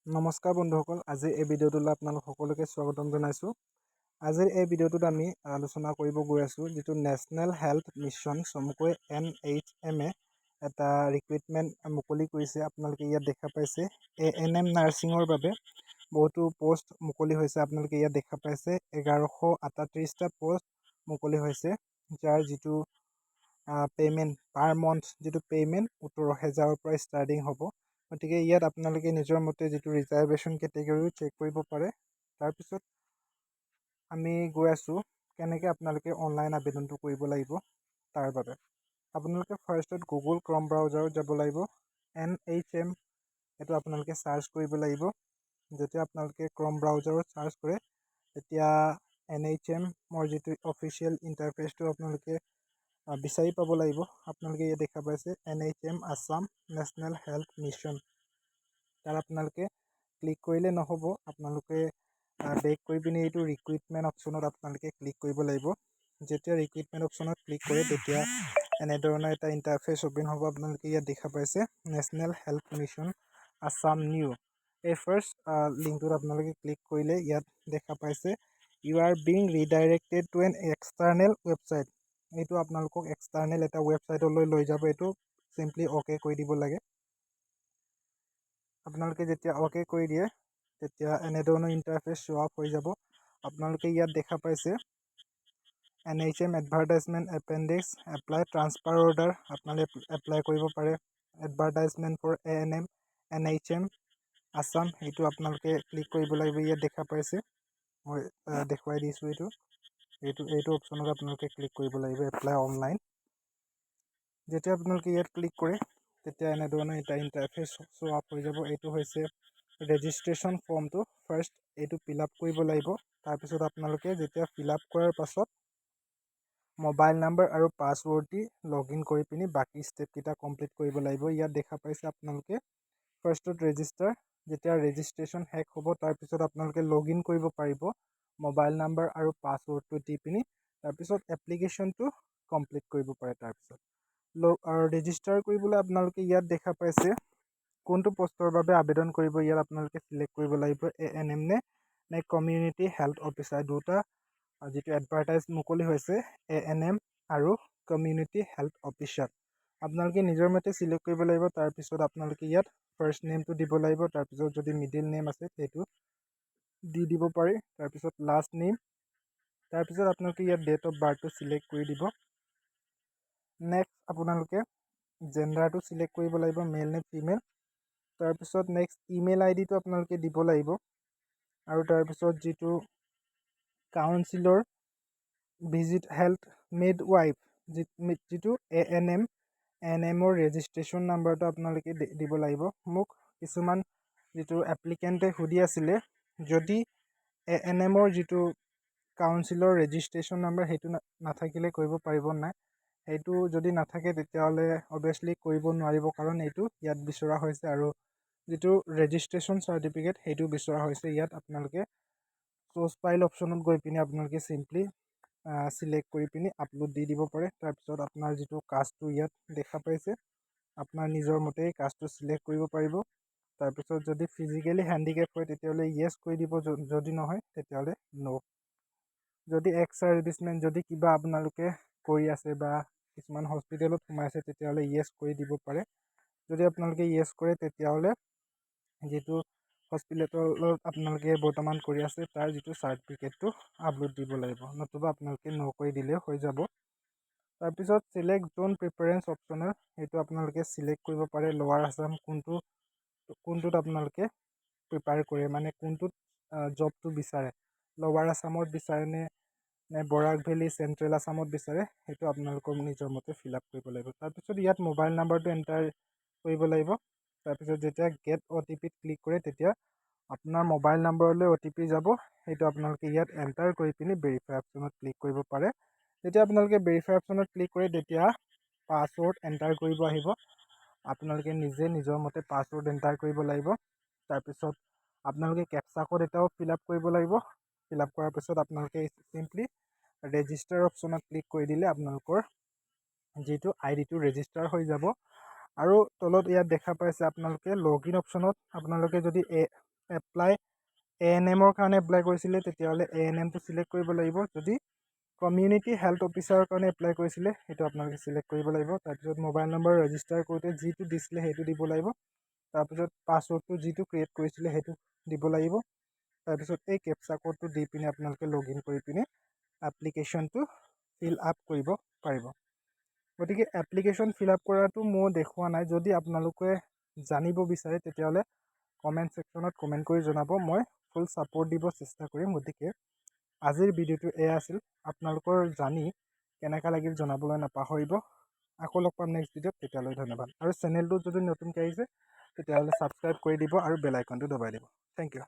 নমস্কাৰ বন্ধুসকল, আজিৰ এই ভিডিঅ'টোলৈ আপোনালোক সকলোকে স্বাগতম জনাইছোঁ। আজিৰ এই ভিডিঅ'টোত আমি আলোচনা কৰিব গৈ আছোঁ যিটো নেশ্যনেল হেল্থ মিছন চমুকৈ NHM এটা ৰিক্ৰুইটমেণ্ট মুকলি কৰিছে। আপোনালোকে ইয়াত দেখা পাইছে ANM নাৰ্ছিঙৰ বাবে বহুতো পোষ্ট মুকলি হৈছে। আপোনালোকে ইয়াত দেখা পাইছে 1138টা পোষ্ট মুকলি হৈছে, যাৰ যিটো পে'মেণ্ট পাৰ মান্থ যিটো পে'মেণ্ট 17,000ৰ পৰা ষ্টাৰ্টিং হ'ব। গতিকে ইয়াত আপোনালোকে নিজৰ মতে যিটো ৰিজাৰ্ভেশ্যন কেটেগৰীও চেক কৰিব পাৰে। তাৰপিছত আমি গৈ আছোঁ কেনেকৈ আপোনালোকে অনলাইন আবেদনটো কৰিব লাগিব তাৰ বাবে। আপোনালোকে ফাৰ্ষ্টত গুগল ক্ৰম ব্ৰাউজাৰত যাব লাগিব। NHM এইটো আপোনালোকে চাৰ্চ কৰিব লাগিব। যেতিয়া আপোনালোকে ক্ৰম ব্ৰাউজাৰত চাৰ্চ কৰে তেতিয়া NHMৰ যিটো অফিচিয়েল ইণ্টাৰফেচটো আপোনালোকে বিচাৰি পাব লাগিব। আপোনালোকে ইয়াত দেখা পাইছে NHM Assam national health mission. তাৰ আপোনালোকে ক্লিক কৰিলে নহ'ব, আপোনালোকে বেক কৰি পিনি এইটো ৰিক্ৰুইটমেণ্ট অপশ্যনত আপোনালোকে ক্লিক কৰিব লাগিব। যেতিয়া ৰিক্ৰুইটমেণ্ট অপশ্যনত ক্লিক কৰে তেতিয়া এনেধৰণৰ এটা ইণ্টাৰফেচ অপেন হ'ব। আপোনালোকে ইয়াত দেখা পাইছে national health mission Assam new. এই ফাৰ্ষ্ট লিংকটোত আপোনালোকে ক্লিক কৰিলে ইয়াত দেখা পাইছে you are being redirected to an external website. এইটো আপোনালোকক এক্সটাৰ্নেল এটা ৱেবছাইটলৈ লৈ যাব। এইটো চিম্পলি অ'কে কৰি দিব লাগে। আপোনালোকে যেতিয়া অ'কে কৰি দিয়ে তেতিয়া এনেধৰণৰ ইণ্টাৰফেচ শ্ব' আপ হৈ যাব। আপোনালোকে ইয়াত দেখা পাইছে NHM advertisement appendix apply transfer order আপোনালোকে এপ্লাই কৰিব পাৰে। Advertisement for ANM NHM Assam এইটো আপোনালোকে ক্লিক কৰিব লাগিব। ইয়াত দেখা পাইছে মই দেখুৱাই দিছোঁ এইটো অপশ্যনত আপোনালোকে ক্লিক কৰিব লাগিব এপ্লাই অনলাইন। যেতিয়া আপোনালোকে ইয়াত ক্লিক কৰে তেতিয়া এনেধৰণৰ এটা ইণ্টাৰফেচ শ্ব' আপ হৈ যাব। এইটো হৈছে ৰেজিষ্ট্ৰেশ্যন ফৰ্মটো। ফাৰ্ষ্ট এইটো ফিল আপ কৰিব লাগিব। তাৰপিছত আপোনালোকে যেতিয়া ফিল আপ কৰাৰ পাছত মোবাইল নাম্বাৰ আৰু পাছৱৰ্ড দি লগ ইন কৰি পিনি বাকী ষ্টেপকেইটা কমপ্লিট কৰিব লাগিব। ইয়াত দেখা পাইছে আপোনালোকে ফাৰ্ষ্টত ৰেজিষ্টাৰ। যেতিয়া ৰেজিষ্ট্ৰেশ্যন শেষ হ'ব তাৰপিছত আপোনালোকে লগ ইন কৰিব পাৰিব মোবাইল নাম্বাৰ আৰু পাছৱৰ্ডটো দি পিনি। তাৰপিছত এপ্লিকেশ্যনটো কমপ্লিট কৰিব পাৰে। তাৰপিছত ৰেজিষ্টাৰ কৰিবলৈ আপোনালোকে ইয়াত দেখা পাইছে কোনটো পষ্টৰ বাবে আবেদন কৰিব। ইয়াত আপোনালোকে চিলেক্ট কৰিব লাগিব ANM নে কমিউনিটি হেল্থ অফিচাৰ। দুটা যিটো এডভাৰটাইজ মুকলি হৈছে ANM আৰু কমিউনিটি হেল্থ অফিচাৰ। আপোনালোকে নিজৰ মতে চিলেক্ট কৰিব লাগিব। তাৰপিছত আপোনালোকে ইয়াত ফাৰ্ষ্ট নেমটো দিব লাগিব। তাৰপিছত যদি মিডিল নেম আছে সেইটো দি দিব পাৰি। তাৰপিছত লাষ্ট নেম। তাৰপিছত আপোনালোকে ইয়াত ডেট অফ বাৰ্থটো চিলেক্ট কৰি দিব। নেক্সট আপোনালোকে জেণ্ডাৰটো চিলেক্ট কৰিব লাগিব, মেল নে ফিমেল। তাৰপিছত নেক্সট ইমেইল ID টো আপোনালোকে দিব লাগিব। আৰু তাৰপিছত যিটো কাউন্সিলৰ ভিজিট হেল্থ মেড ৱাইফ যিটো ANMৰ ৰেজিষ্ট্ৰেশ্যন নাম্বাৰটো আপোনালোকে দিব লাগিব। মোক কিছুমান যিটো এপ্লিকেণ্টে সুধি আছিলে যদি ANMৰ যিটো কাউন্সিলৰ ৰেজিষ্ট্ৰেশ্যন নাম্বাৰ সেইটো নাথাকিলে কৰিব পাৰিব নাই। সেইটো যদি নাথাকে তেতিয়াহ'লে অভিয়াছলি কৰিব নোৱাৰিব, কাৰণ এইটো ইয়াত বিচৰা হৈছে। আৰু যিটো ৰেজিষ্ট্ৰেশ্যন চাৰ্টিফিকেট সেইটো বিচৰা হৈছে। ইয়াত আপোনালোকে চ'ৰ্চ ফাইল অপশ্যনত গৈ পিনি আপোনালোকে চিম্পলি চিলেক্ট কৰি পিনি আপলোড দি দিব পাৰে। তাৰপিছত আপোনাৰ যিটো কাষ্টটো ইয়াত দেখা পাইছে আপোনাৰ নিজৰ মতে কাষ্টটো চিলেক্ট কৰিব পাৰিব। তাৰপিছত যদি ফিজিকেলি হেণ্ডিকেপ হয় তেতিয়াহ'লে য়েছ কৰি দিব, যদি নহয় তেতিয়াহ'লে ন'। যদি এক্স চাৰ্ভিচমেন যদি কিবা আপোনালোকে কৰি আছে বা কিছুমান হস্পিটেলত সোমাইছে তেতিয়াহ'লে য়েছ কৰি দিব পাৰে। যদি আপোনালোকে য়েছ কৰে তেতিয়াহ'লে যিটো হস্পিটেলত আপোনালোকে বৰ্তমান কৰি আছে তাৰ যিটো চাৰ্টিফিকেটটো আপলোড দিব লাগিব, নতুবা আপোনালোকে ন' কৰি দিলেও হৈ যাব। তাৰপিছত চিলেক্ট জোন প্ৰিফাৰেঞ্চ অপশ্যনৰ সেইটো আপোনালোকে চিলেক্ট কৰিব পাৰে। লৱাৰ আছাম কোনটোত আপোনালোকে প্ৰিফাৰ কৰে, মানে কোনটোত জবটো বিচাৰে, লৱাৰ আছামত বিচাৰে নে বৰাক ভেলী চেণ্ট্ৰেল আছামত বিচাৰে, সেইটো আপোনালোকৰ নিজৰ মতে ফিল আপ কৰিব লাগিব। তাৰপিছত ইয়াত মোবাইল নাম্বাৰটো এণ্টাৰ কৰিব লাগিব। তাৰপিছত যেতিয়া গেট OTP ক্লিক কৰে তেতিয়া আপোনাৰ মোবাইল নাম্বাৰলৈ OTP যাব। সেইটো আপোনালোকে ইয়াত এণ্টাৰ কৰি পিনি ভেৰিফাই অপশ্যনত ক্লিক কৰিব পাৰে। যেতিয়া আপোনালোকে ভেৰিফাই অপশ্যনত ক্লিক কৰে তেতিয়া পাছৱৰ্ড এণ্টাৰ কৰিব আহিব। আপোনালোকে নিজে নিজৰ মতে পাছৱৰ্ড এণ্টাৰ কৰিব লাগিব। তাৰপিছত আপোনালোকে কেপচা কোড এটাও ফিল আপ কৰিব লাগিব। ফিল আপ কৰাৰ পিছত আপোনালোকে চিম্পলি ৰেজিষ্টাৰ অপশ্যনত ক্লিক কৰি দিলে আপোনালোকৰ যিটো ID টো ৰেজিষ্টাৰ হৈ যাব। আৰু তলত ইয়াত দেখা পাইছে আপোনালোকে লগইন অপশ্যনত আপোনালোকে যদি এপ্লাই ANMৰ কাৰণে এপ্লাই কৰিছিলে তেতিয়াহ'লে ANMটো চিলেক্ট কৰিব লাগিব। যদি কমিউনিটি হেল্থ অফিচাৰৰ কাৰণে এপ্লাই কৰিছিলে সেইটো আপোনালোকে চিলেক্ট কৰিব লাগিব। তাৰপিছত মোবাইল নম্বৰ ৰেজিষ্টাৰ কৰোঁতে যিটো দিছিলে সেইটো দিব লাগিব। তাৰপিছত পাছৱৰ্ডটো যিটো ক্ৰিয়েট কৰিছিলে সেইটো দিব লাগিব। তাৰপিছত এই কেপচা কোডটো দি পিনে আপোনালোকে লগইন কৰি পিনে এপ্লিকেশ্যনটো ফিল আপ কৰিব পাৰিব। গতিকে এপ্লিকেশ্যন ফিল আপ কৰাটো মই দেখুওৱা নাই। যদি আপোনালোকে জানিব বিচাৰে তেতিয়াহ'লে কমেণ্ট ছেকশ্যনত কমেণ্ট কৰি জনাব। মই ফুল ছাপোৰ্ট দিব চেষ্টা কৰিম। গতিকে আজিৰ ভিডিঅ'টো এয়া আছিল। আপোনালোকৰ জানি কেনেকুৱা লাগিল জনাবলৈ নাপাহৰিব। আকৌ লগ পাম নেক্সট ভিডিঅ'ত। তেতিয়ালৈ ধন্যবাদ। আৰু চেনেলটো যদি নতুনকৈ আহিছে তেতিয়াহ'লে ছাবস্ক্ৰাইব কৰি দিব আৰু বেল আইকনটো দবাই দিব। Thank U.